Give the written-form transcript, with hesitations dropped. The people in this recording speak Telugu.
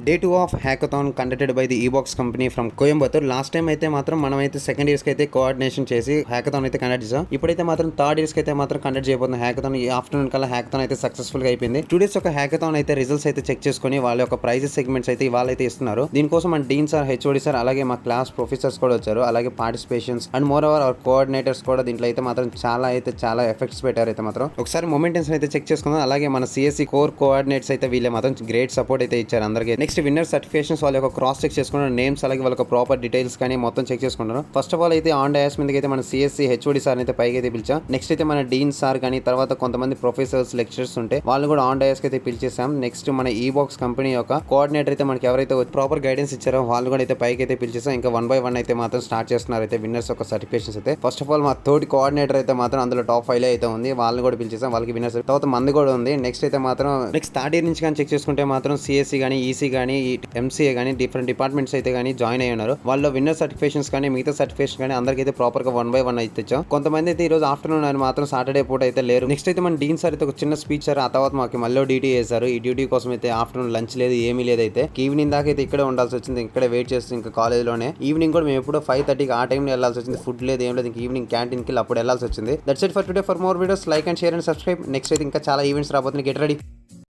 Day 2 of hackathon conducted by the eBox company from Coimbatore. Last time అయితే మాత్రం మనమైతే సెకండ్ ఇయర్స్ కి అయితే కోఆర్డినేషన్ చేసి హ్యాకథాన్ అయితే కండక్ట్ చేసాం. ఇప్పుడైతే మాత్రం థర్డ్ ఇయర్స్ కి అయితే మాత్రం కండక్ట్ చేయబోతుంది హ్యాకథాన్. ఈ ఆఫ్టర్నూన్ కల్లా హ్యాకథాన్ అయితే సక్సెస్ఫుల్ గా అయిపోయింది. టుడేస్ ఒక హ్యాకథాన్ అయితే రిజల్ట్స్ అయితే చెక్ చేసుకుని వాళ్ళ యొక్క ప్రైజెస్ సెగ్మెంట్స్ అయితే ఇవాళ అయితే ఇస్తున్నారు. దీనికోసం మన డీన్ సార్, హెచ్ఓడి సార్, అలాగే మా క్లాస్ ప్రొఫెసర్స్ కూడా వచ్చారు. అలాగే participations and moreover our coordinators కూడా దీంట్లో అయితే మాత్రం చాలా ఎఫెక్ట్స్ పెట్టారు. అయితే మాత్రం ఒకసారి మొమెంటమ్స్ అయితే చెక్ చేసుకుందాం. అలాగే మన సిఎస్సి కోర్ కోఆర్డినేట్స్ అయితే వీళ్ళే మాత్రం గ్రేట్ సపోర్ట్ అయితే ఇచ్చారు అందరికి. నెక్స్ట్ విన్నర్ సర్టిఫికేషన్స్ వాళ్ళ యొక్క క్రాస్ చెక్ చేసుకున్నారు. నేమ్స్ అలాగే వాళ్ళ ప్రాపర్ డీటెయిల్స్ కానీ మొత్తం చెక్ చేసుకుంటారు. ఫస్ట్ ఆఫ్ ఆల్ అయితే ఆన్ డయాస్ మీదకి అయితే మన సిఎస్సి హెచ్ఓడి సార్ అయితే పైకి అయితే పిలిచాం. నెక్స్ట్ అయితే మన డీన్ సార్ కానీ తర్వాత కొంతమంది ప్రొఫెసర్స్, లెక్చరర్స్ ఉంటే వాళ్ళు కూడా ఆన్ డయాస్ అయితే పిలిచేసాం. నెక్స్ట్ మన ఈబాక్స్ కంపెనీ యొక్క కోఆర్డినేటర్ అయితే మనకి ఎవరైతే ప్రాపర్ గైడెన్స్ ఇచ్చారో వాళ్ళు కూడా అయితే పైకి అయితే పిలిచేసాం. ఇంకా 1 by 1 అయితే మాత్రం స్టార్ట్ చేస్తున్నారు అయితే విన్నర్స్ యొక్క సర్టిఫికేషన్స్ అయితే. ఫస్ట్ ఆఫ్ ఆల్ మా తోటి కోఆర్డినేటర్ అయితే మాత్రం అందులో టాప్ 5 అయితే ఉంది. వాళ్ళని కూడా పిలిచేసాం, వాళ్ళకి విన్నర్స్. తర్వాత మంది కూడా ఉంది. నెక్స్ట్ అయితే మాత్రం నెక్స్ట్ థర్డ్ ఇయర్ నుంచి కానీ చెక్ చేసుకుంటే మాత్రం సిఎస్సి కానీ, ఈసీ కానీ, ఎంసీఏ కానీ డిఫరెంట్ డిపార్ట్మెంట్స్ అయితే కానీ జాయిన్ అయ్యి ఉన్నారు. వాళ్ళు విన్నర్ సర్టిఫికేషన్స్ కానీ మిగతా సర్టిఫికేషన్ కానీ అందరికీ అయితే ప్రాపర్ గా 1 by 1 అయితే ఇచ్చాం. కొంతమంది అయితే ఈ రోజు ఆఫ్టర్నూన్ అని మాత్రం సాటర్డే పూట అయితే లేరు. నెక్స్ట్ అయితే మన డీన్ సార్ అయితే ఒక చిన్న స్పీచ్ సార్, ఆ తర్వాత మాకు మళ్ళీ డ్యూటీ చేశారు. ఈ డ్యూటీ కోసం అయితే ఆఫ్టర్నూన్ లంచ్ లేదు, ఏమీ లేదు. అయితే ఈవినింగ్ దాకా అయితే ఇక్కడే ఉండాల్సి వచ్చింది. ఇక్కడే వెయిట్ చేస్తుంది ఇంకా కాలేజ్ లోనే. ఈవినింగ్ కూడా మేము ఎప్పుడో 5:30కి ఆ టైంలో వెళ్ళాల్సి వచ్చింది. ఫుడ్ లేదు, ఏం లేదు. ఇంకా ఈవినింగ్ క్యాంటీన్ కి అప్పుడు వెళ్ళాల్సి వచ్చింది. That's it for today. For more videos like and share and subscribe. Next అయితే ఇంకా చాలా ఈవెంట్స్ రాబోతున్నాయి. Get ready.